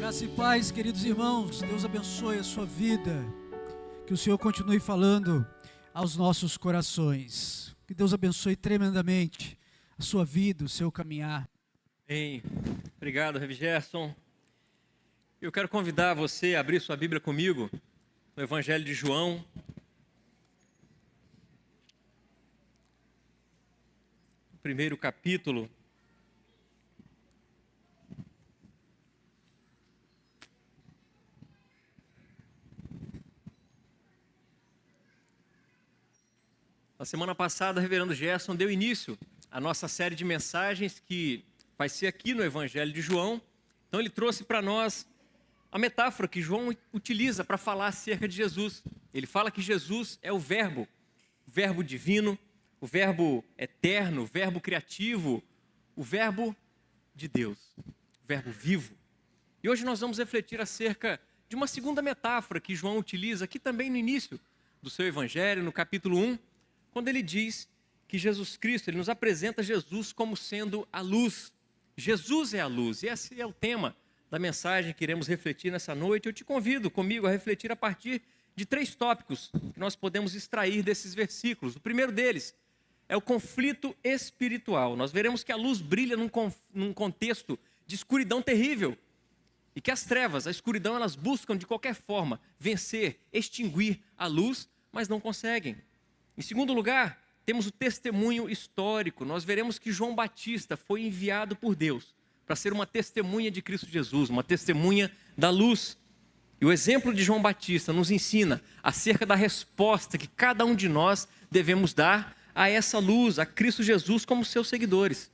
Graça e paz, queridos irmãos, Deus abençoe a sua vida, que o Senhor continue falando aos nossos corações, que Deus abençoe tremendamente a sua vida, o seu caminhar. Bem, obrigado, Rev. Gerson. Eu quero convidar você a abrir sua Bíblia comigo no Evangelho de João. O primeiro capítulo. Na semana passada, o reverendo Gerson deu início à nossa série de mensagens que vai ser aqui no Evangelho de João. Então ele trouxe para nós a metáfora que João utiliza para falar acerca de Jesus. Ele fala que Jesus é o verbo divino, o verbo eterno, o verbo criativo, o verbo de Deus, o verbo vivo. E hoje nós vamos refletir acerca de uma segunda metáfora que João utiliza aqui também no início do seu Evangelho, no capítulo 1, quando ele diz que Jesus Cristo, ele nos apresenta Jesus como sendo a luz. Jesus é a luz, e esse é o tema da mensagem que iremos refletir nessa noite. Eu te convido comigo a refletir a partir de 3 tópicos que nós podemos extrair desses versículos. O primeiro deles é o conflito espiritual. Nós veremos que a luz brilha num contexto de escuridão terrível, e que as trevas, a escuridão, elas buscam de qualquer forma vencer, extinguir a luz, mas não conseguem. Em segundo lugar, temos o testemunho histórico. Nós veremos que João Batista foi enviado por Deus para ser uma testemunha de Cristo Jesus, uma testemunha da luz. E o exemplo de João Batista nos ensina acerca da resposta que cada um de nós devemos dar a essa luz, a Cristo Jesus como seus seguidores.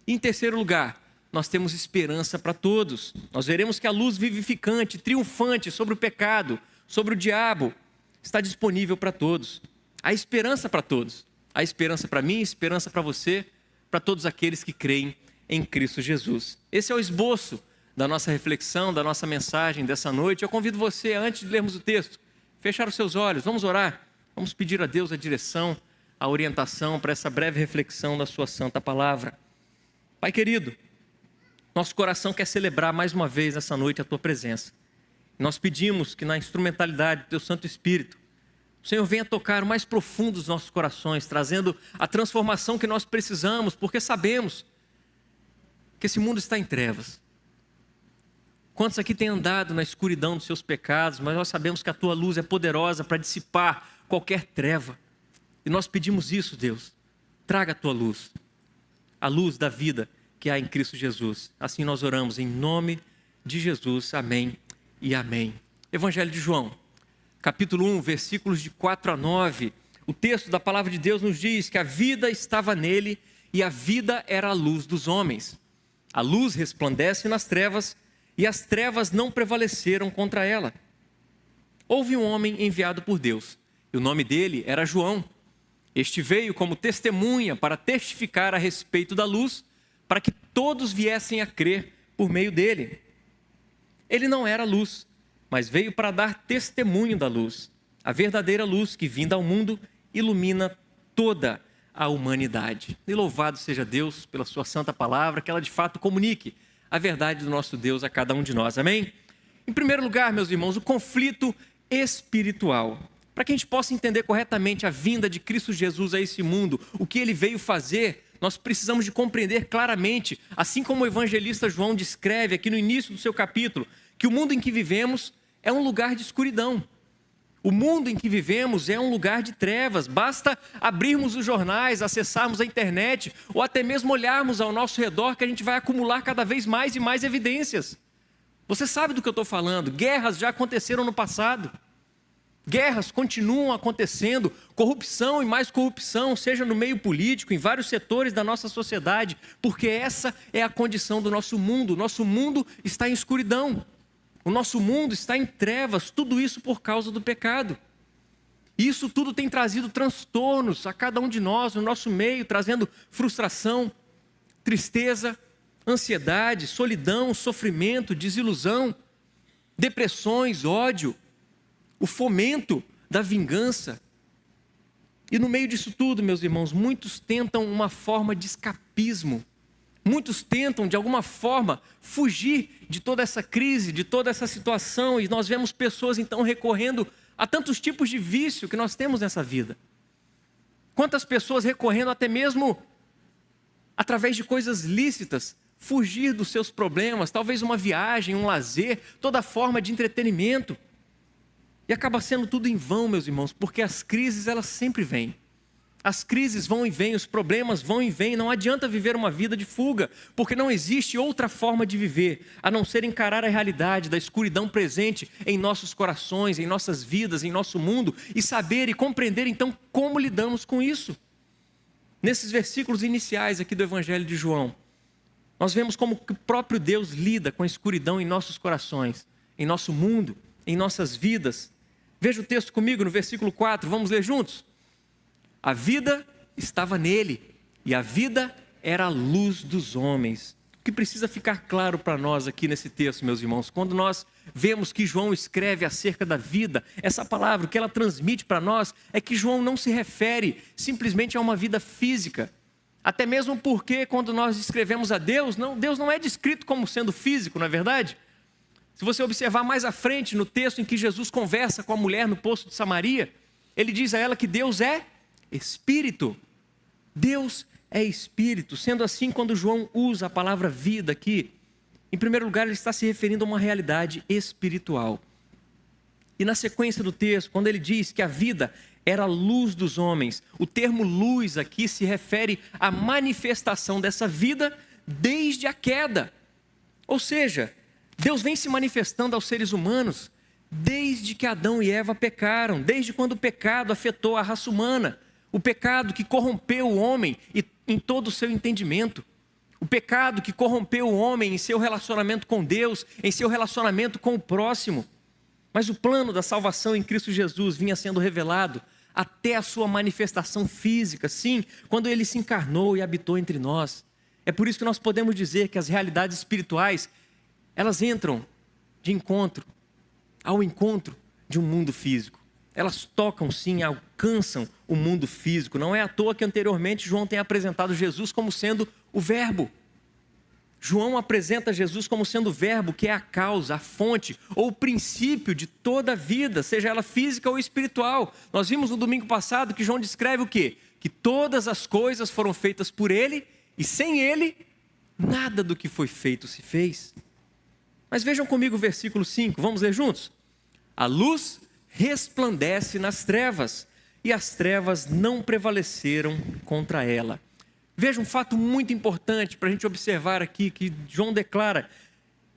E em terceiro lugar, nós temos esperança para todos. Nós veremos que a luz vivificante, triunfante sobre o pecado, sobre o diabo, está disponível para todos. Há esperança para todos. Há esperança para mim, esperança para você, para todos aqueles que creem em Cristo Jesus. Esse é o esboço da nossa reflexão, da nossa mensagem dessa noite. Eu convido você, antes de lermos o texto, fechar os seus olhos, vamos orar, vamos pedir a Deus a direção, a orientação para essa breve reflexão da sua santa palavra. Pai querido, nosso coração quer celebrar mais uma vez essa noite a tua presença. Nós pedimos que na instrumentalidade do teu Santo Espírito, o Senhor venha tocar o mais profundo dos nossos corações, trazendo a transformação que nós precisamos, porque sabemos que esse mundo está em trevas. Quantos aqui têm andado na escuridão dos seus pecados, mas nós sabemos que a tua luz é poderosa para dissipar qualquer treva. E nós pedimos isso, Deus. Traga a tua luz, a luz da vida que há em Cristo Jesus. Assim nós oramos em nome de Jesus. Amém e amém. Evangelho de João, capítulo 1, versículos de 4 a 9. O texto da palavra de Deus nos diz que a vida estava nele e a vida era a luz dos homens. A luz resplandece nas trevas e as trevas não prevaleceram contra ela. Houve um homem enviado por Deus e o nome dele era João. Este veio como testemunha para testificar a respeito da luz, para que todos viessem a crer por meio dele. Ele não era luz, mas veio para dar testemunho da luz, a verdadeira luz que, vinda ao mundo, ilumina toda a humanidade. E louvado seja Deus pela sua santa palavra, que ela de fato comunique a verdade do nosso Deus a cada um de nós. Amém? Em primeiro lugar, meus irmãos, o conflito espiritual. Para que a gente possa entender corretamente a vinda de Cristo Jesus a esse mundo, o que ele veio fazer, nós precisamos de compreender claramente, assim como o evangelista João descreve aqui no início do seu capítulo, que o mundo em que vivemos é um lugar de escuridão. O mundo em que vivemos é um lugar de trevas. Basta abrirmos os jornais, acessarmos a internet ou até mesmo olharmos ao nosso redor que a gente vai acumular cada vez mais e mais evidências. Você sabe do que eu estou falando. Guerras já aconteceram no passado. Guerras continuam acontecendo. Corrupção e mais corrupção, seja no meio político, em vários setores da nossa sociedade, porque essa é a condição do nosso mundo. Nosso mundo está em escuridão. O nosso mundo está em trevas, tudo isso por causa do pecado. Isso tudo tem trazido transtornos a cada um de nós, no nosso meio, trazendo frustração, tristeza, ansiedade, solidão, sofrimento, desilusão, depressões, ódio, o fomento da vingança. E no meio disso tudo, meus irmãos, muitos tentam uma forma de escapismo Muitos tentam, de alguma forma, fugir de toda essa crise, de toda essa situação, e nós vemos pessoas, então, recorrendo a tantos tipos de vício que nós temos nessa vida. Quantas pessoas recorrendo até mesmo, através de coisas lícitas, fugir dos seus problemas, talvez uma viagem, um lazer, toda forma de entretenimento. E acaba sendo tudo em vão, meus irmãos, porque as crises, elas sempre vêm. As crises vão e vêm, os problemas vão e vêm, não adianta viver uma vida de fuga, porque não existe outra forma de viver, a não ser encarar a realidade da escuridão presente em nossos corações, em nossas vidas, em nosso mundo, e saber e compreender então como lidamos com isso. Nesses versículos iniciais aqui do Evangelho de João, nós vemos como que o próprio Deus lida com a escuridão em nossos corações, em nosso mundo, em nossas vidas. Veja o texto comigo no versículo 4, vamos ler juntos? A vida estava nele, e a vida era a luz dos homens. O que precisa ficar claro para nós aqui nesse texto, meus irmãos, quando nós vemos que João escreve acerca da vida, essa palavra, o que ela transmite para nós, é que João não se refere simplesmente a uma vida física. Até mesmo porque quando nós descrevemos a Deus, Deus não é descrito como sendo físico, não é verdade? Se você observar mais à frente no texto em que Jesus conversa com a mulher no poço de Samaria, ele diz a ela que Deus é Espírito. Deus é Espírito. Sendo assim, quando João usa a palavra vida aqui, em primeiro lugar ele está se referindo a uma realidade espiritual. E na sequência do texto, quando ele diz que a vida era a luz dos homens, o termo luz aqui se refere à manifestação dessa vida desde a queda. Ou seja, Deus vem se manifestando aos seres humanos desde que Adão e Eva pecaram, desde quando o pecado afetou a raça humana. O pecado que corrompeu o homem em todo o seu entendimento. O pecado que corrompeu o homem em seu relacionamento com Deus, em seu relacionamento com o próximo. Mas o plano da salvação em Cristo Jesus vinha sendo revelado até a sua manifestação física, sim, quando ele se encarnou e habitou entre nós. É por isso que nós podemos dizer que as realidades espirituais, elas entram ao encontro de um mundo físico. Elas tocam sim, alcançam o mundo físico. Não é à toa que anteriormente João tem apresentado Jesus como sendo o verbo. João apresenta Jesus como sendo o verbo que é a causa, a fonte ou o princípio de toda a vida, seja ela física ou espiritual. Nós vimos no domingo passado que João descreve o quê? Que todas as coisas foram feitas por ele e sem ele, nada do que foi feito se fez. Mas vejam comigo o versículo 5, vamos ler juntos? A luz resplandece nas trevas, e as trevas não prevaleceram contra ela. Veja um fato muito importante para a gente observar aqui, que João declara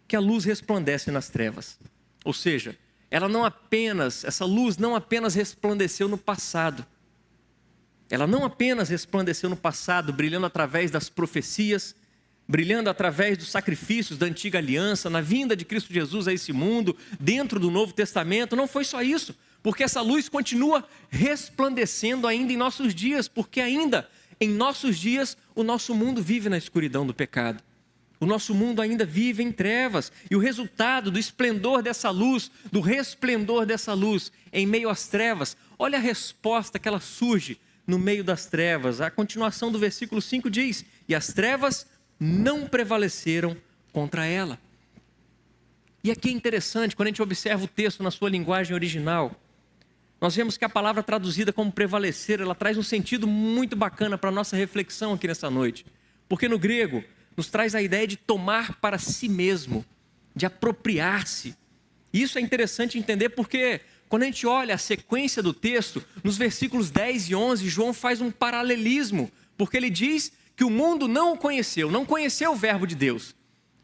que a luz resplandece nas trevas. Ou seja, essa luz não apenas resplandeceu no passado. Ela não apenas resplandeceu no passado, brilhando através das profecias, brilhando através dos sacrifícios da antiga aliança, na vinda de Cristo Jesus a esse mundo, dentro do Novo Testamento. Não foi só isso, porque essa luz continua resplandecendo ainda em nossos dias, porque ainda em nossos dias o nosso mundo vive na escuridão do pecado. O nosso mundo ainda vive em trevas, e o resultado do esplendor dessa luz, do resplendor dessa luz em meio às trevas, olha a resposta que ela surge no meio das trevas. A continuação do versículo 5 diz: e as trevas não prevaleceram contra ela. E aqui é interessante, quando a gente observa o texto na sua linguagem original, nós vemos que a palavra traduzida como prevalecer, ela traz um sentido muito bacana para a nossa reflexão aqui nessa noite. Porque no grego, nos traz a ideia de tomar para si mesmo, de apropriar-se. E isso é interessante entender porque quando a gente olha a sequência do texto, nos versículos 10 e 11, João faz um paralelismo, porque ele diz que o mundo não o conheceu, não conheceu o verbo de Deus.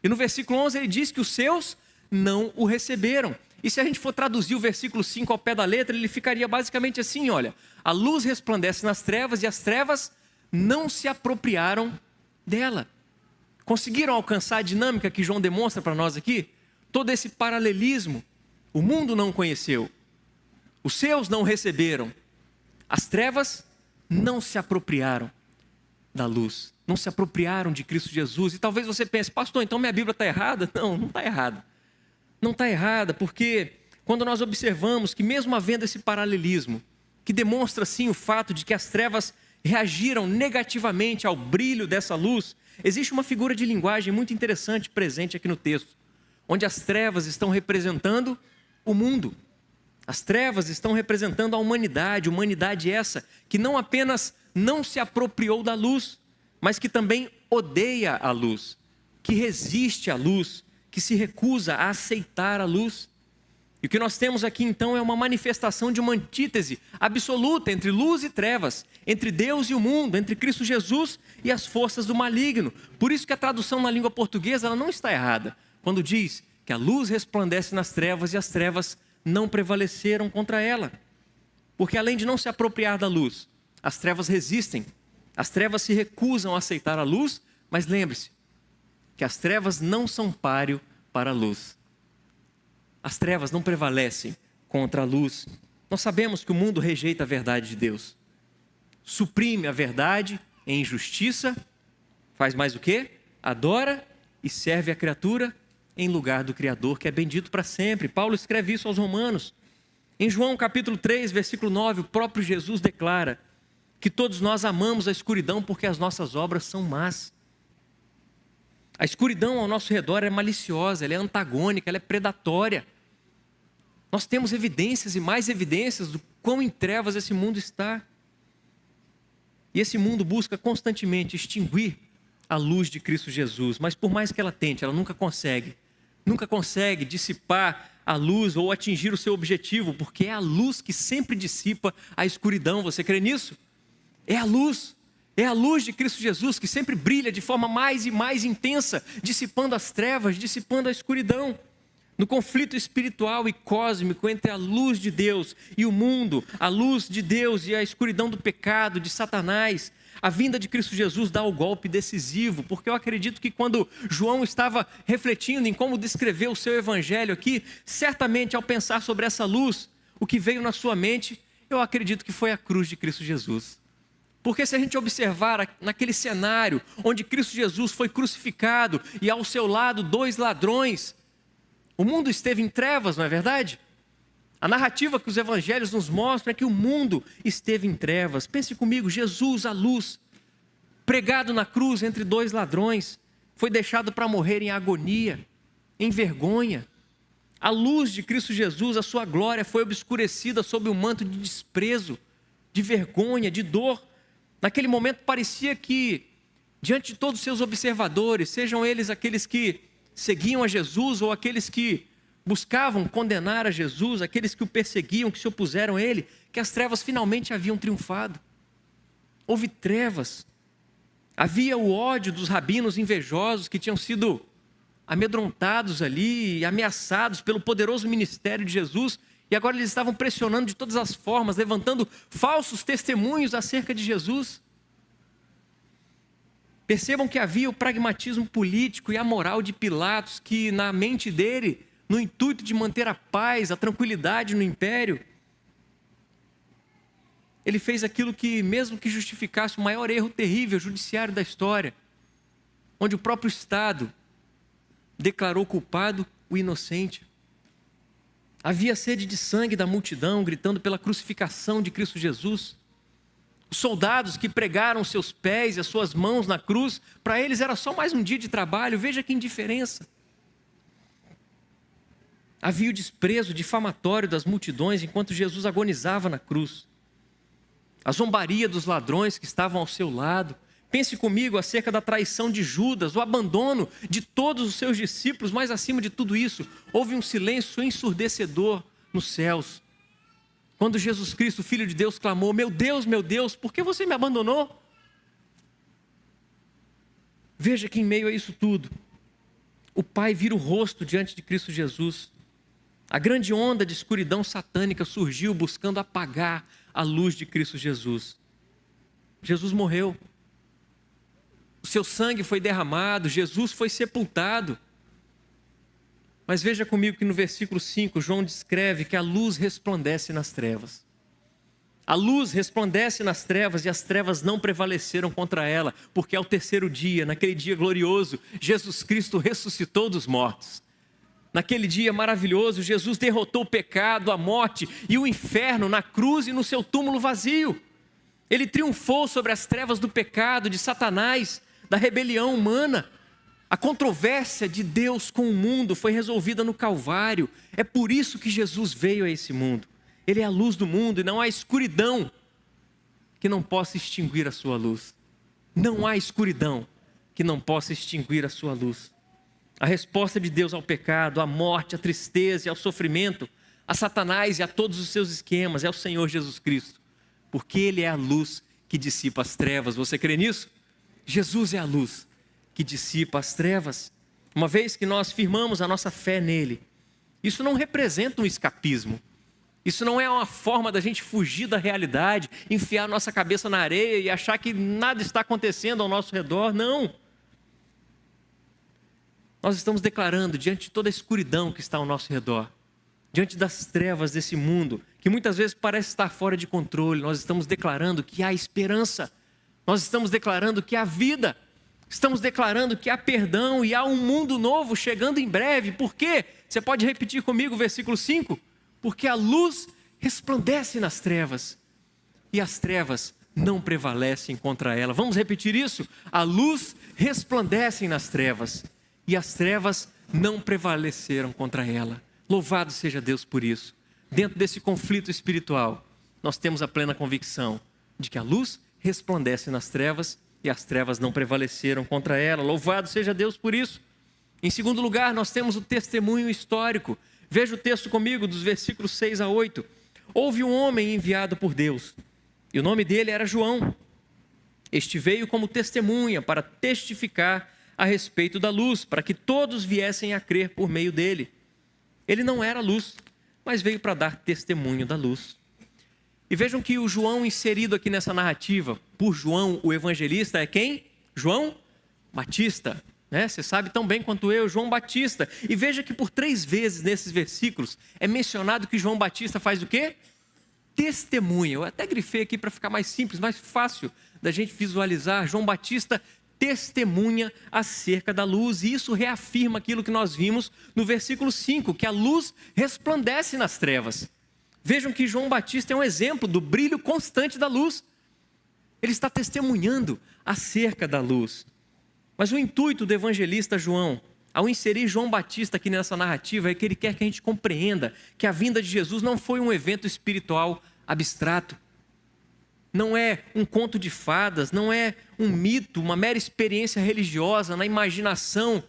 E no versículo 11 ele diz que os seus não o receberam. E se a gente for traduzir o versículo 5 ao pé da letra, ele ficaria basicamente assim, olha: a luz resplandece nas trevas e as trevas não se apropriaram dela. Conseguiram alcançar a dinâmica que João demonstra para nós aqui? Todo esse paralelismo. O mundo não conheceu, os seus não receberam, as trevas não se apropriaram da luz, não se apropriaram de Cristo Jesus. E talvez você pense: pastor, então minha Bíblia está errada? Não, não está errada. Não está errada, porque quando nós observamos que mesmo havendo esse paralelismo, que demonstra sim o fato de que as trevas reagiram negativamente ao brilho dessa luz, existe uma figura de linguagem muito interessante presente aqui no texto, onde as trevas estão representando o mundo. As trevas estão representando a humanidade essa que não apenas não se apropriou da luz, mas que também odeia a luz, que resiste à luz, que se recusa a aceitar a luz. E o que nós temos aqui então é uma manifestação de uma antítese absoluta entre luz e trevas, entre Deus e o mundo, entre Cristo Jesus e as forças do maligno. Por isso que a tradução na língua portuguesa ela não está errada, quando diz que a luz resplandece nas trevas e as trevas não prevaleceram contra ela. Porque além de não se apropriar da luz, as trevas resistem, as trevas se recusam a aceitar a luz, mas lembre-se que as trevas não são páreo para a luz. As trevas não prevalecem contra a luz. Nós sabemos que o mundo rejeita a verdade de Deus. Suprime a verdade em injustiça. Faz mais o quê? Adora e serve a criatura em lugar do Criador, que é bendito para sempre. Paulo escreve isso aos Romanos. Em João capítulo 3, versículo 9, o próprio Jesus declara que todos nós amamos a escuridão porque as nossas obras são más. A escuridão ao nosso redor é maliciosa, ela é antagônica, ela é predatória. Nós temos evidências e mais evidências do quão em trevas esse mundo está. E esse mundo busca constantemente extinguir a luz de Cristo Jesus, mas por mais que ela tente, ela nunca consegue dissipar a luz ou atingir o seu objetivo, porque é a luz que sempre dissipa a escuridão. Você crê nisso? É a luz de Cristo Jesus que sempre brilha de forma mais e mais intensa, dissipando as trevas, dissipando a escuridão. No conflito espiritual e cósmico entre a luz de Deus e o mundo, a luz de Deus e a escuridão do pecado, de Satanás, a vinda de Cristo Jesus dá o golpe decisivo, porque eu acredito que quando João estava refletindo em como descrever o seu evangelho aqui, certamente ao pensar sobre essa luz, o que veio na sua mente, eu acredito que foi a cruz de Cristo Jesus. Porque se a gente observar naquele cenário onde Cristo Jesus foi crucificado e ao seu lado 2 ladrões, o mundo esteve em trevas, não é verdade? A narrativa que os evangelhos nos mostram é que o mundo esteve em trevas. Pense comigo, Jesus, a luz, pregado na cruz entre 2 ladrões, foi deixado para morrer em agonia, em vergonha. A luz de Cristo Jesus, a sua glória foi obscurecida sob um manto de desprezo, de vergonha, de dor. Naquele momento parecia que, diante de todos os seus observadores, sejam eles aqueles que seguiam a Jesus ou aqueles que buscavam condenar a Jesus, aqueles que o perseguiam, que se opuseram a ele, que as trevas finalmente haviam triunfado. Houve trevas. Havia o ódio dos rabinos invejosos que tinham sido amedrontados ali, ameaçados pelo poderoso ministério de Jesus, e agora eles estavam pressionando de todas as formas, levantando falsos testemunhos acerca de Jesus. Percebam que havia o pragmatismo político e a moral de Pilatos, que na mente dele, no intuito de manter a paz, a tranquilidade no império, ele fez aquilo que, mesmo que justificasse o maior erro terrível judiciário da história, onde o próprio Estado declarou culpado o inocente. Havia sede de sangue da multidão, gritando pela crucificação de Cristo Jesus. Os soldados que pregaram seus pés e as suas mãos na cruz, para eles era só mais um dia de trabalho. Veja que indiferença. Havia o desprezo difamatório das multidões enquanto Jesus agonizava na cruz. A zombaria dos ladrões que estavam ao seu lado. Pense comigo acerca da traição de Judas, o abandono de todos os seus discípulos, mas acima de tudo isso, houve um silêncio ensurdecedor nos céus. Quando Jesus Cristo, Filho de Deus, clamou: meu Deus, por que você me abandonou? Veja que em meio a isso tudo, o Pai vira o rosto diante de Cristo Jesus. A grande onda de escuridão satânica surgiu buscando apagar a luz de Cristo Jesus. Jesus morreu. O seu sangue foi derramado, Jesus foi sepultado. Mas veja comigo que no versículo 5, João descreve que a luz resplandece nas trevas. A luz resplandece nas trevas e as trevas não prevaleceram contra ela, porque ao terceiro dia, naquele dia glorioso, Jesus Cristo ressuscitou dos mortos. Naquele dia maravilhoso, Jesus derrotou o pecado, a morte e o inferno na cruz e no seu túmulo vazio. Ele triunfou sobre as trevas do pecado, de Satanás, da rebelião humana. A controvérsia de Deus com o mundo foi resolvida no Calvário. É por isso que Jesus veio a esse mundo. Ele é a luz do mundo e não há escuridão que não possa extinguir a sua luz. Não há escuridão que não possa extinguir a sua luz. A resposta de Deus ao pecado, à morte, à tristeza e ao sofrimento, a Satanás e a todos os seus esquemas, é o Senhor Jesus Cristo. Porque Ele é a luz que dissipa as trevas. Você crê nisso? Jesus é a luz que dissipa as trevas. Uma vez que nós firmamos a nossa fé nele, isso não representa um escapismo. Isso não é uma forma da gente fugir da realidade, enfiar nossa cabeça na areia e achar que nada está acontecendo ao nosso redor. Não. Nós estamos declarando diante de toda a escuridão que está ao nosso redor, diante das trevas desse mundo, que muitas vezes parece estar fora de controle, nós estamos declarando que há esperança. Nós estamos declarando que há vida. Estamos declarando que há perdão e há um mundo novo chegando em breve. Por quê? Você pode repetir comigo o versículo 5? Porque a luz resplandece nas trevas e as trevas não prevalecem contra ela. Vamos repetir isso? A luz resplandece nas trevas e as trevas não prevaleceram contra ela. Louvado seja Deus por isso. Dentro desse conflito espiritual, nós temos a plena convicção de que a luz resplandece nas trevas e as trevas não prevaleceram contra ela. Louvado seja Deus por isso. Em segundo lugar, nós temos o testemunho histórico. Veja o texto comigo, dos versículos 6 a 8. Houve um homem enviado por Deus, e o nome dele era João. Este veio como testemunha para testificar a respeito da luz, para que todos viessem a crer por meio dele. Ele não era luz, mas veio para dar testemunho da luz. E vejam que o João inserido aqui nessa narrativa, por João o evangelista, é quem? João Batista, né? Você sabe tão bem quanto eu, João Batista. E veja que por 3 vezes nesses versículos é mencionado que João Batista faz o quê? Testemunha. Eu até grifei aqui para ficar mais simples, mais fácil da gente visualizar. João Batista testemunha acerca da luz, e isso reafirma aquilo que nós vimos no versículo 5, que a luz resplandece nas trevas. Vejam que João Batista é um exemplo do brilho constante da luz. Ele está testemunhando acerca da luz. Mas o intuito do evangelista João, ao inserir João Batista aqui nessa narrativa, é que ele quer que a gente compreenda que a vinda de Jesus não foi um evento espiritual abstrato. Não é um conto de fadas, não é um mito, uma mera experiência religiosa na imaginação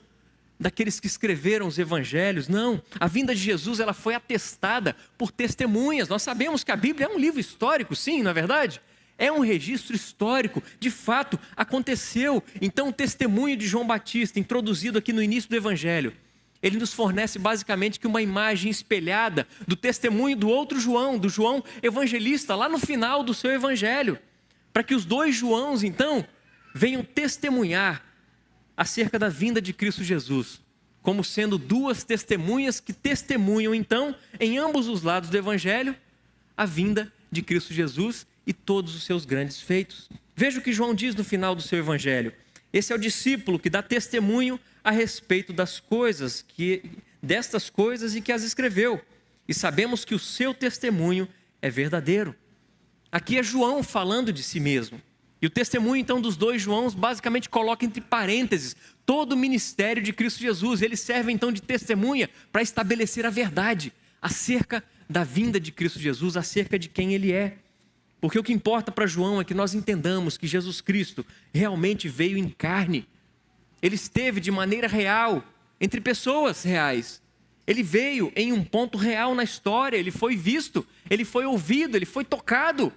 daqueles que escreveram os evangelhos. Não, a vinda de Jesus ela foi atestada por testemunhas. Nós sabemos que a Bíblia é um livro histórico, sim, não é verdade? É um registro histórico, de fato, aconteceu. Então o testemunho de João Batista, introduzido aqui no início do evangelho, ele nos fornece basicamente que uma imagem espelhada do testemunho do outro João, do João evangelista, lá no final do seu evangelho, para que os 2 Joãos, então, venham testemunhar acerca da vinda de Cristo Jesus, como sendo 2 testemunhas que testemunham, então, em ambos os lados do evangelho, a vinda de Cristo Jesus e todos os seus grandes feitos. Veja o que João diz no final do seu evangelho. Esse é o discípulo que dá testemunho a respeito destas coisas e que as escreveu. E sabemos que o seu testemunho é verdadeiro. Aqui é João falando de si mesmo. E o testemunho, então, dos 2 Joãos, basicamente coloca entre parênteses todo o ministério de Cristo Jesus. Ele serve, então, de testemunha para estabelecer a verdade acerca da vinda de Cristo Jesus, acerca de quem Ele é. Porque o que importa para João é que nós entendamos que Jesus Cristo realmente veio em carne. Ele esteve de maneira real, entre pessoas reais. Ele veio em um ponto real na história, ele foi visto, ele foi ouvido, ele foi tocado.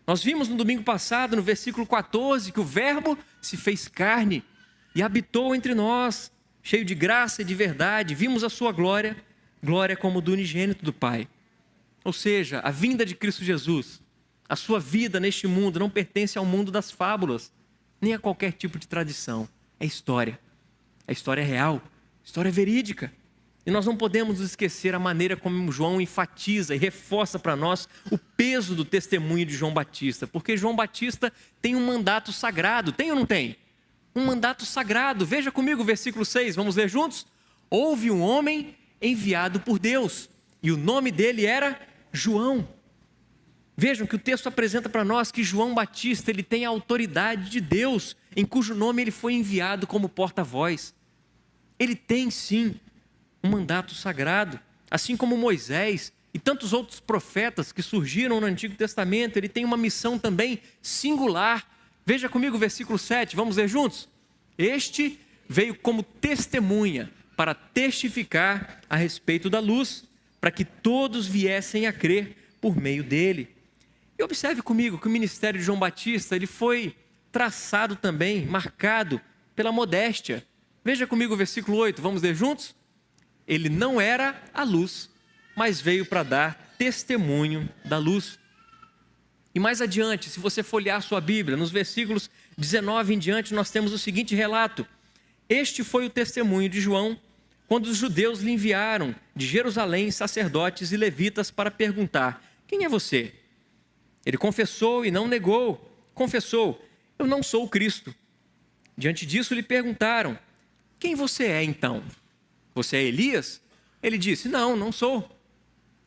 Nós vimos no domingo passado, no versículo 14, que o Verbo se fez carne e habitou entre nós, cheio de graça e de verdade. Vimos a sua glória, glória como do unigênito do Pai. Ou seja, a vinda de Cristo Jesus, a sua vida neste mundo não pertence ao mundo das fábulas, nem a qualquer tipo de tradição. É história. A história é real, a história é verídica. E nós não podemos esquecer a maneira como João enfatiza e reforça para nós o peso do testemunho de João Batista. Porque João Batista tem um mandato sagrado. Tem ou não tem? Um mandato sagrado. Veja comigo o versículo 6, vamos ler juntos? Houve um homem enviado por Deus, e o nome dele era João. Vejam que o texto apresenta para nós que João Batista ele tem a autoridade de Deus em cujo nome ele foi enviado como porta-voz. Ele tem, sim, um mandato sagrado, assim como Moisés e tantos outros profetas que surgiram no Antigo Testamento. Ele tem uma missão também singular. Veja comigo o versículo 7, vamos ler juntos? Este veio como testemunha para testificar a respeito da luz, para que todos viessem a crer por meio dele. E observe comigo que o ministério de João Batista, ele foi traçado também, marcado pela modéstia. Veja comigo o versículo 8, vamos ler juntos? Ele não era a luz, mas veio para dar testemunho da luz. E mais adiante, se você folhear sua Bíblia, nos versículos 19 em diante, nós temos o seguinte relato. Este foi o testemunho de João, quando os judeus lhe enviaram de Jerusalém sacerdotes e levitas para perguntar: quem é você? Ele confessou e não negou. Confessou: eu não sou o Cristo. Diante disso lhe perguntaram: quem você é então? Você é Elias? Ele disse: não, não sou.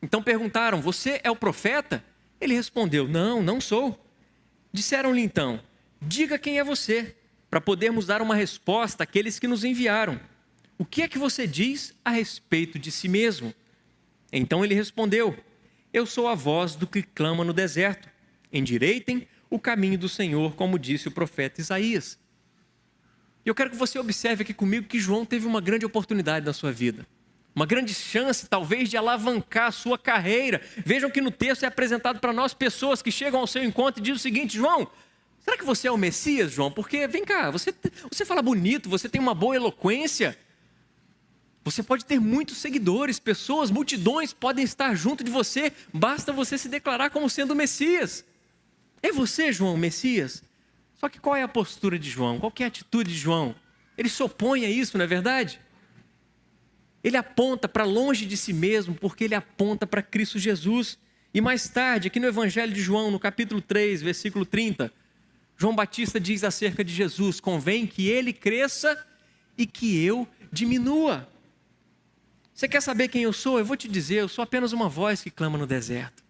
Então perguntaram: você é o profeta? Ele respondeu: não, não sou. Disseram-lhe então: diga quem é você, para podermos dar uma resposta àqueles que nos enviaram. O que é que você diz a respeito de si mesmo? Então ele respondeu: eu sou a voz do que clama no deserto. Endireitem o caminho do Senhor, como disse o profeta Isaías. E eu quero que você observe aqui comigo que João teve uma grande oportunidade na sua vida. Uma grande chance, talvez, de alavancar a sua carreira. Vejam que no texto é apresentado para nós pessoas que chegam ao seu encontro e dizem o seguinte: João, será que você é o Messias, João? Porque, vem cá, você fala bonito, você tem uma boa eloquência. Você pode ter muitos seguidores, pessoas, multidões podem estar junto de você. Basta você se declarar como sendo o Messias. É você, João, o Messias? Só que qual é a postura de João? Qual que é a atitude de João? Ele se opõe a isso, não é verdade? Ele aponta para longe de si mesmo, porque ele aponta para Cristo Jesus. E mais tarde, aqui no Evangelho de João, no capítulo 3, versículo 30, João Batista diz acerca de Jesus: convém que ele cresça e que eu diminua. Você quer saber quem eu sou? Eu vou te dizer, eu sou apenas uma voz que clama no deserto.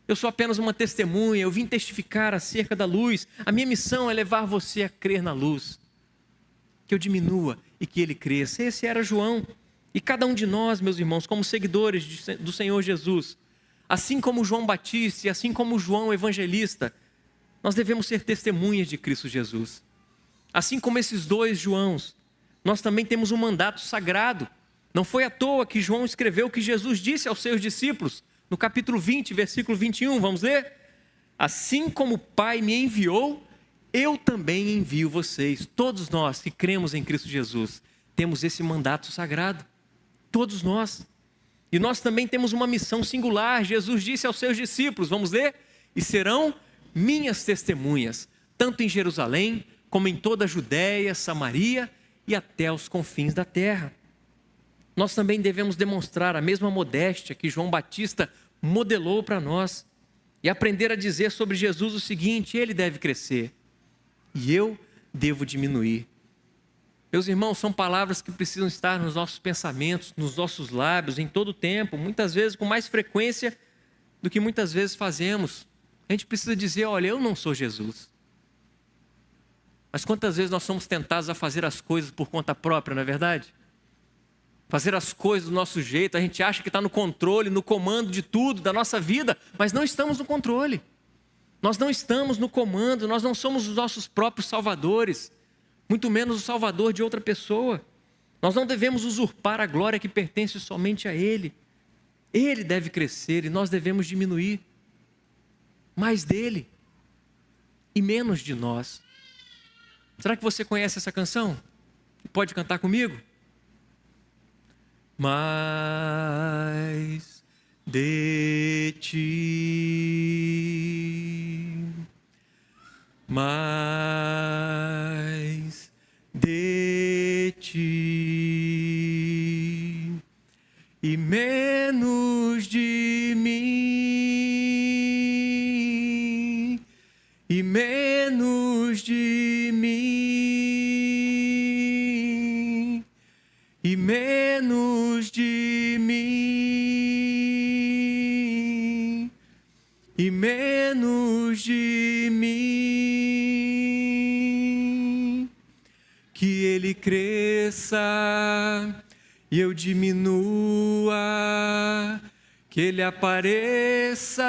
Eu sou apenas uma testemunha, eu vim testificar acerca da luz. A minha missão é levar você a crer na luz. Que eu diminua e que ele cresça. Esse era João. E cada um de nós, meus irmãos, como seguidores do Senhor Jesus, assim como João Batista e assim como João Evangelista, nós devemos ser testemunhas de Cristo Jesus. Assim como esses dois Joãos, nós também temos um mandato sagrado. Não foi à toa que João escreveu o que Jesus disse aos seus discípulos, no capítulo 20, versículo 21, vamos ler? Assim como o Pai me enviou, eu também envio vocês. Todos nós que cremos em Cristo Jesus, temos esse mandato sagrado. Todos nós. E nós também temos uma missão singular. Jesus disse aos seus discípulos, vamos ler? E serão minhas testemunhas, tanto em Jerusalém, como em toda a Judéia, Samaria e até os confins da terra. Nós também devemos demonstrar a mesma modéstia que João Batista modelou para nós e aprender a dizer sobre Jesus o seguinte: ele deve crescer e eu devo diminuir. Meus irmãos, são palavras que precisam estar nos nossos pensamentos, nos nossos lábios, em todo o tempo, muitas vezes com mais frequência do que muitas vezes fazemos. A gente precisa dizer: olha, eu não sou Jesus. Mas quantas vezes nós somos tentados a fazer as coisas por conta própria, não é verdade? Fazer as coisas do nosso jeito, a gente acha que está no controle, no comando de tudo, da nossa vida, mas não estamos no controle. Nós não estamos no comando, nós não somos os nossos próprios salvadores, muito menos o salvador de outra pessoa. Nós não devemos usurpar a glória que pertence somente a Ele. Ele deve crescer e nós devemos diminuir. Mais dele e menos de nós. Será que você conhece essa canção? Pode cantar comigo? Mais de ti, mais de ti e menos de mim, e menos de mim, e menos de mim, e menos de mim. cresça e eu diminua, que ele apareça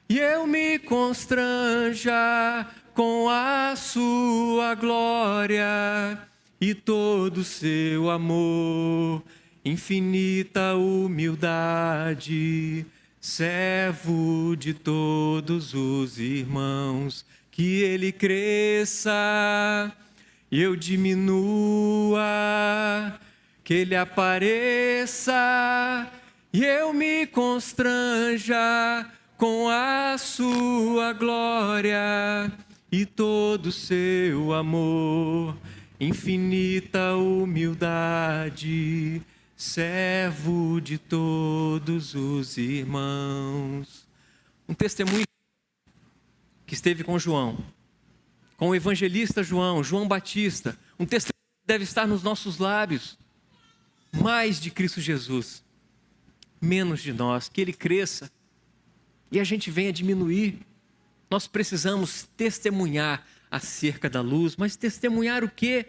e eu me constranja com a sua glória e todo o seu amor, infinita humildade, servo de todos os irmãos. Que ele cresça e eu diminua, que ele apareça e eu me constranja com a sua glória e todo o seu amor, infinita humildade, servo de todos os irmãos. Um testemunho que esteve com João, com o evangelista João Batista, um testemunho que deve estar nos nossos lábios. Mais de Cristo Jesus, menos de nós, que ele cresça e a gente venha diminuir. Nós precisamos testemunhar acerca da luz, mas testemunhar o quê?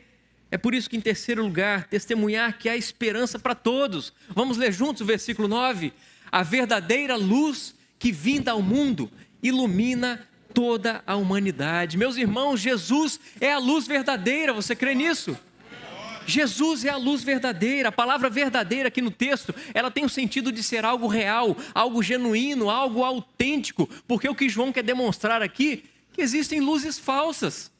É por isso que, em terceiro lugar, testemunhar que há esperança para todos. Vamos ler juntos o versículo 9. A verdadeira luz que vinda ao mundo ilumina toda a humanidade. Meus irmãos, Jesus é a luz verdadeira, você crê nisso? Jesus é a luz verdadeira. A palavra verdadeira aqui no texto, ela tem o sentido de ser algo real, algo genuíno, algo autêntico, porque o que João quer demonstrar aqui, que existem luzes falsas.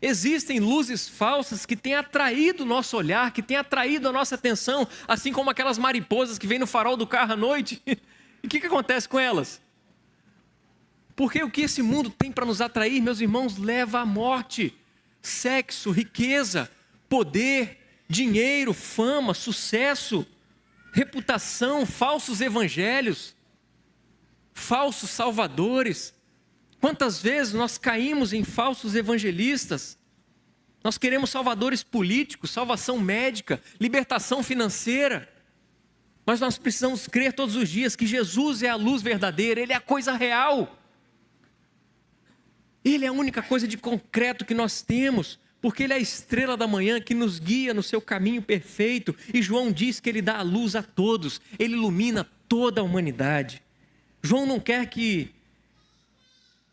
Existem luzes falsas que têm atraído o nosso olhar, que têm atraído a nossa atenção, assim como aquelas mariposas que vêm no farol do carro à noite. E o que acontece com elas? Porque o que esse mundo tem para nos atrair, meus irmãos, leva à morte. Sexo, riqueza, poder, dinheiro, fama, sucesso, reputação, falsos evangelhos, falsos salvadores. Quantas vezes nós caímos em falsos evangelistas? Nós queremos salvadores políticos, salvação médica, libertação financeira. Mas nós precisamos crer todos os dias que Jesus é a luz verdadeira, Ele é a coisa real. Ele é a única coisa de concreto que nós temos, porque Ele é a estrela da manhã que nos guia no seu caminho perfeito. E João diz que Ele dá a luz a todos, Ele ilumina toda a humanidade. João não quer que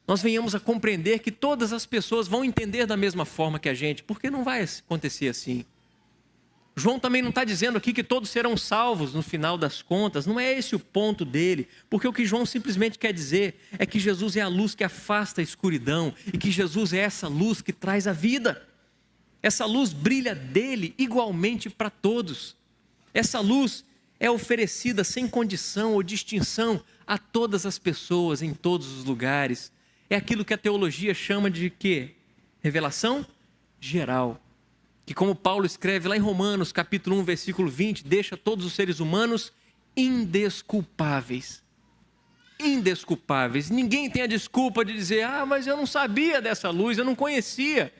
nós venhamos a compreender que todas as pessoas vão entender da mesma forma que a gente, porque não vai acontecer assim. João também não está dizendo aqui que todos serão salvos no final das contas, não é esse o ponto dele, porque o que João simplesmente quer dizer é que Jesus é a luz que afasta a escuridão e que Jesus é essa luz que traz a vida. Essa luz brilha dele igualmente para todos. Essa luz é oferecida sem condição ou distinção a todas as pessoas em todos os lugares. É aquilo que a teologia chama de quê? Revelação geral. Que, como Paulo escreve lá em Romanos, capítulo 1, versículo 20, deixa todos os seres humanos indesculpáveis. Indesculpáveis. Ninguém tem a desculpa de dizer, mas eu não sabia dessa luz, eu não conhecia.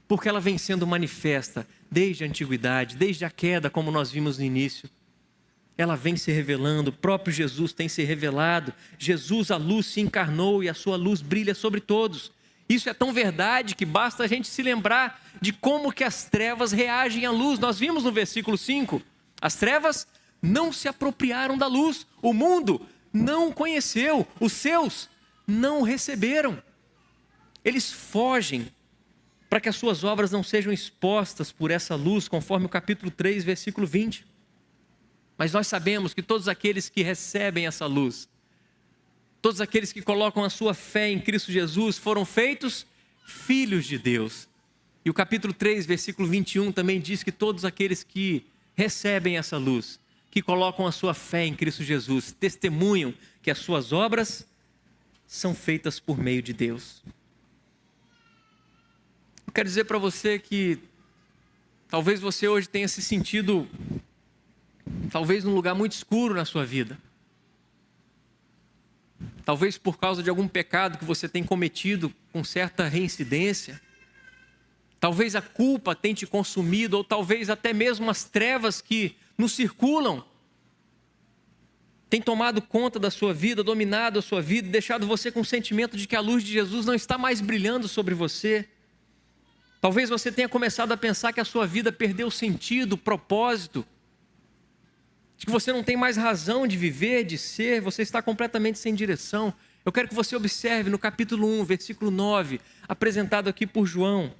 Porque ela vem sendo manifesta desde a antiguidade, desde a queda, como nós vimos no início. Ela vem se revelando, o próprio Jesus tem se revelado. Jesus, a luz, se encarnou e a sua luz brilha sobre todos. Isso é tão verdade que basta a gente se lembrar de como que as trevas reagem à luz. Nós vimos no versículo 5, as trevas não se apropriaram da luz, o mundo não conheceu, os seus não receberam. Eles fogem para que as suas obras não sejam expostas por essa luz, conforme o capítulo 3, versículo 20. Mas nós sabemos que todos aqueles que recebem essa luz, todos aqueles que colocam a sua fé em Cristo Jesus, foram feitos filhos de Deus. E o capítulo 3, versículo 21 também diz que todos aqueles que recebem essa luz, que colocam a sua fé em Cristo Jesus, testemunham que as suas obras são feitas por meio de Deus. Eu quero dizer para você que talvez você hoje tenha se sentido, talvez num lugar muito escuro na sua vida. Talvez por causa de algum pecado que você tem cometido com certa reincidência. Talvez a culpa tenha te consumido, ou talvez até mesmo as trevas que nos circulam tem tomado conta da sua vida, dominado a sua vida, deixado você com o sentimento de que a luz de Jesus não está mais brilhando sobre você. Talvez você tenha começado a pensar que a sua vida perdeu sentido, propósito, de que você não tem mais razão de viver, de ser, você está completamente sem direção. Eu quero que você observe no capítulo 1, versículo 9, apresentado aqui por João,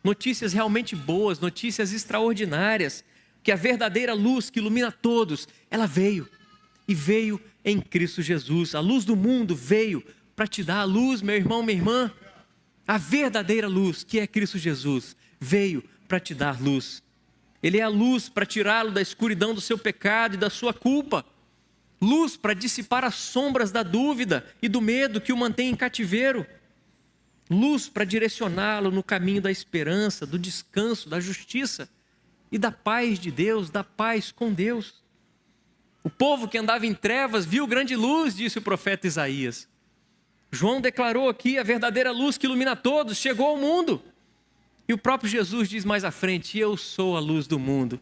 notícias realmente boas, notícias extraordinárias, que a verdadeira luz que ilumina todos, ela veio, e veio em Cristo Jesus. A luz do mundo veio para te dar a luz, meu irmão, minha irmã. A verdadeira luz, que é Cristo Jesus, veio para te dar luz. Ele é a luz para tirá-lo da escuridão do seu pecado e da sua culpa. Luz para dissipar as sombras da dúvida e do medo que o mantém em cativeiro. Luz para direcioná-lo no caminho da esperança, do descanso, da justiça e da paz de Deus, da paz com Deus. O povo que andava em trevas viu grande luz, disse o profeta Isaías. João declarou aqui: a verdadeira luz que ilumina todos chegou ao mundo. E o próprio Jesus diz mais à frente: eu sou a luz do mundo.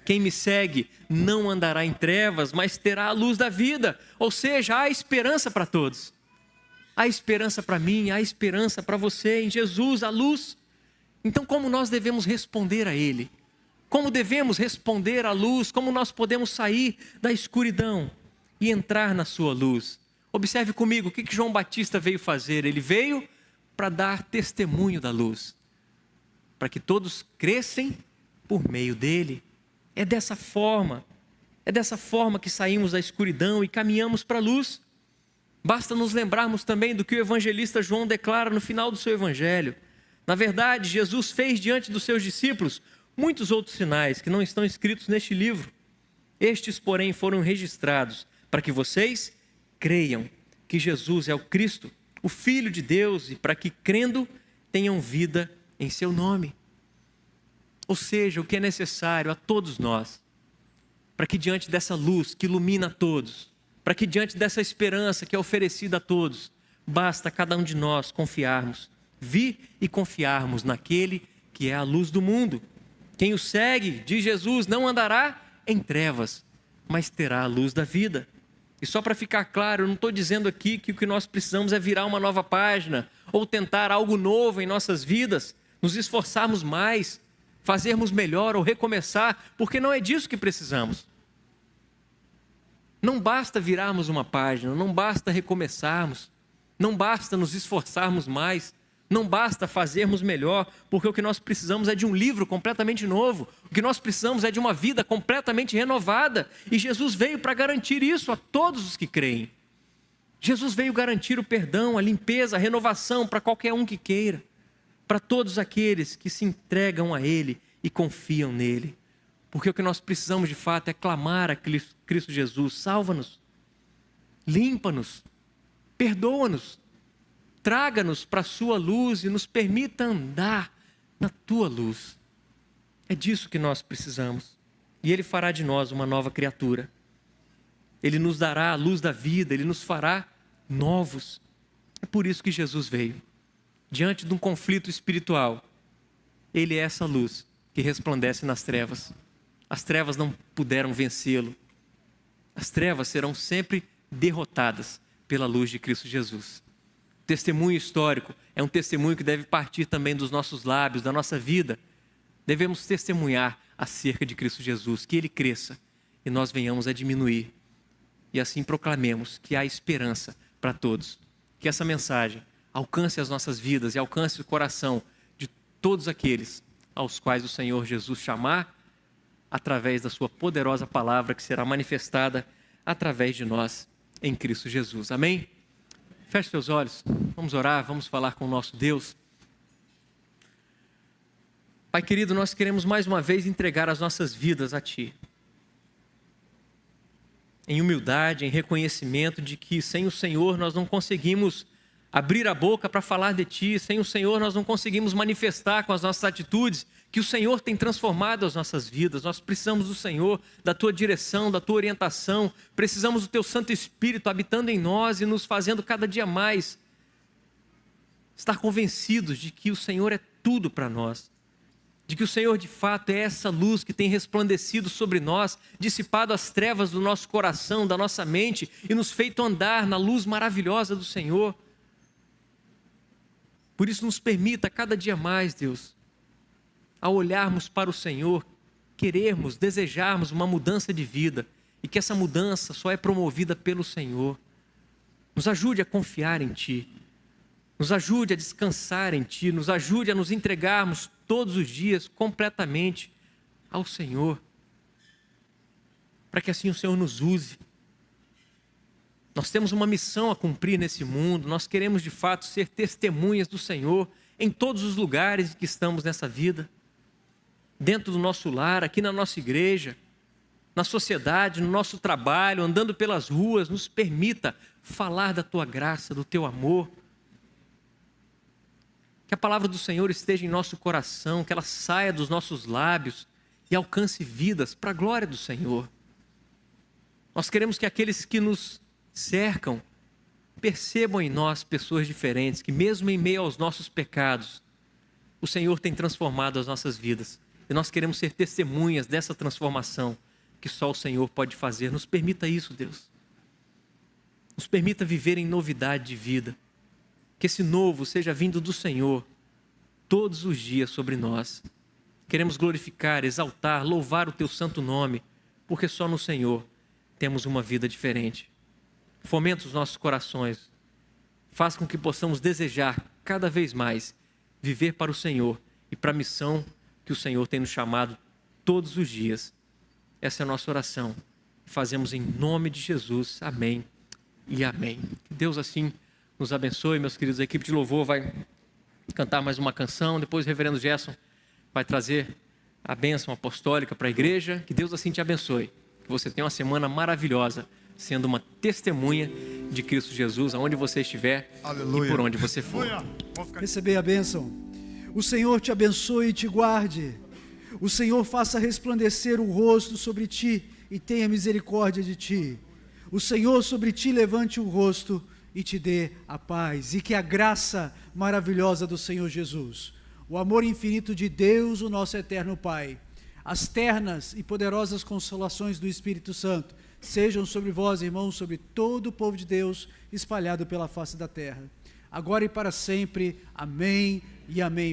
Quem me segue não andará em trevas, mas terá a luz da vida. Ou seja, há esperança para todos. Há esperança para mim, há esperança para você em Jesus, a luz. Então, como nós devemos responder a Ele? Como devemos responder à luz? Como nós podemos sair da escuridão e entrar na sua luz? Observe comigo o que João Batista veio fazer. Ele veio para dar testemunho da luz, para que todos crescem por meio dele. É dessa forma que saímos da escuridão e caminhamos para a luz. Basta nos lembrarmos também do que o evangelista João declara no final do seu evangelho. Na verdade, Jesus fez diante dos seus discípulos muitos outros sinais que não estão escritos neste livro. Estes, porém, foram registrados para que vocês creiam que Jesus é o Cristo, o Filho de Deus, e para que, crendo, tenham vida em seu nome. Ou seja, o que é necessário a todos nós, para que diante dessa luz que ilumina a todos, para que diante dessa esperança que é oferecida a todos, basta cada um de nós confiarmos, vir e confiarmos naquele que é a luz do mundo. Quem o segue, diz Jesus, não andará em trevas, mas terá a luz da vida. E só para ficar claro, eu não estou dizendo aqui que o que nós precisamos é virar uma nova página, ou tentar algo novo em nossas vidas, nos esforçarmos mais, fazermos melhor ou recomeçar, porque não é disso que precisamos. Não basta virarmos uma página, não basta recomeçarmos, não basta nos esforçarmos mais, não basta fazermos melhor, porque o que nós precisamos é de um livro completamente novo, o que nós precisamos é de uma vida completamente renovada, e Jesus veio para garantir isso a todos os que creem. Jesus veio garantir o perdão, a limpeza, a renovação para qualquer um que queira, para todos aqueles que se entregam a Ele e confiam nele. Porque o que nós precisamos de fato é clamar a Cristo Jesus: salva-nos, limpa-nos, perdoa-nos, traga-nos para a sua luz e nos permita andar na tua luz. É disso que nós precisamos. E Ele fará de nós uma nova criatura. Ele nos dará a luz da vida, Ele nos fará novos. É por isso que Jesus veio. Diante de um conflito espiritual, Ele é essa luz que resplandece nas trevas. As trevas não puderam vencê-lo. As trevas serão sempre derrotadas pela luz de Cristo Jesus. O testemunho histórico é um testemunho que deve partir também dos nossos lábios, da nossa vida. Devemos testemunhar acerca de Cristo Jesus, que Ele cresça e nós venhamos a diminuir. E assim proclamemos que há esperança para todos. Que essa mensagem alcance as nossas vidas e alcance o coração de todos aqueles aos quais o Senhor Jesus chamar, através da sua poderosa palavra que será manifestada através de nós em Cristo Jesus. Amém? Feche seus olhos, vamos orar, vamos falar com o nosso Deus. Pai querido, nós queremos mais uma vez entregar as nossas vidas a Ti. Em humildade, em reconhecimento de que sem o Senhor nós não conseguimos abrir a boca para falar de Ti, sem o Senhor nós não conseguimos manifestar com as nossas atitudes que o Senhor tem transformado as nossas vidas. Nós precisamos do Senhor, da Tua direção, da Tua orientação, precisamos do Teu Santo Espírito habitando em nós e nos fazendo cada dia mais estar convencidos de que o Senhor é tudo para nós, de que o Senhor de fato é essa luz que tem resplandecido sobre nós, dissipado as trevas do nosso coração, da nossa mente e nos feito andar na luz maravilhosa do Senhor. Por isso nos permita cada dia mais, Deus, ao olharmos para o Senhor, querermos, desejarmos uma mudança de vida e que essa mudança só é promovida pelo Senhor. Nos ajude a confiar em Ti, nos ajude a descansar em Ti, nos ajude a nos entregarmos todos os dias completamente ao Senhor, para que assim o Senhor nos use. Nós temos uma missão a cumprir nesse mundo, nós queremos de fato ser testemunhas do Senhor em todos os lugares em que estamos nessa vida, dentro do nosso lar, aqui na nossa igreja, na sociedade, no nosso trabalho, andando pelas ruas. Nos permita falar da Tua graça, do Teu amor. Que a palavra do Senhor esteja em nosso coração, que ela saia dos nossos lábios e alcance vidas para a glória do Senhor. Nós queremos que aqueles que nos cercam percebam em nós pessoas diferentes, que mesmo em meio aos nossos pecados, o Senhor tem transformado as nossas vidas. E nós queremos ser testemunhas dessa transformação que só o Senhor pode fazer. Nos permita isso, Deus. Nos permita viver em novidade de vida. Que esse novo seja vindo do Senhor todos os dias sobre nós. Queremos glorificar, exaltar, louvar o Teu santo nome, porque só no Senhor temos uma vida diferente. Fomenta os nossos corações. Faz com que possamos desejar cada vez mais viver para o Senhor e para a missão que o Senhor tem nos chamado todos os dias. Essa é a nossa oração. Fazemos em nome de Jesus. Amém e amém. Que Deus assim nos abençoe, meus queridos. A equipe de louvor vai cantar mais uma canção. Depois o reverendo Gerson vai trazer a bênção apostólica para a igreja. Que Deus assim te abençoe. Que você tenha uma semana maravilhosa, sendo uma testemunha de Cristo Jesus, aonde você estiver. Aleluia. E por onde você for. Receber a bênção. O Senhor te abençoe e te guarde. O Senhor faça resplandecer o rosto sobre ti e tenha misericórdia de ti. O Senhor sobre ti levante o rosto e te dê a paz. E que a graça maravilhosa do Senhor Jesus, o amor infinito de Deus, o nosso eterno Pai, as ternas e poderosas consolações do Espírito Santo sejam sobre vós, irmãos, sobre todo o povo de Deus espalhado pela face da terra, agora e para sempre. Amém e amém.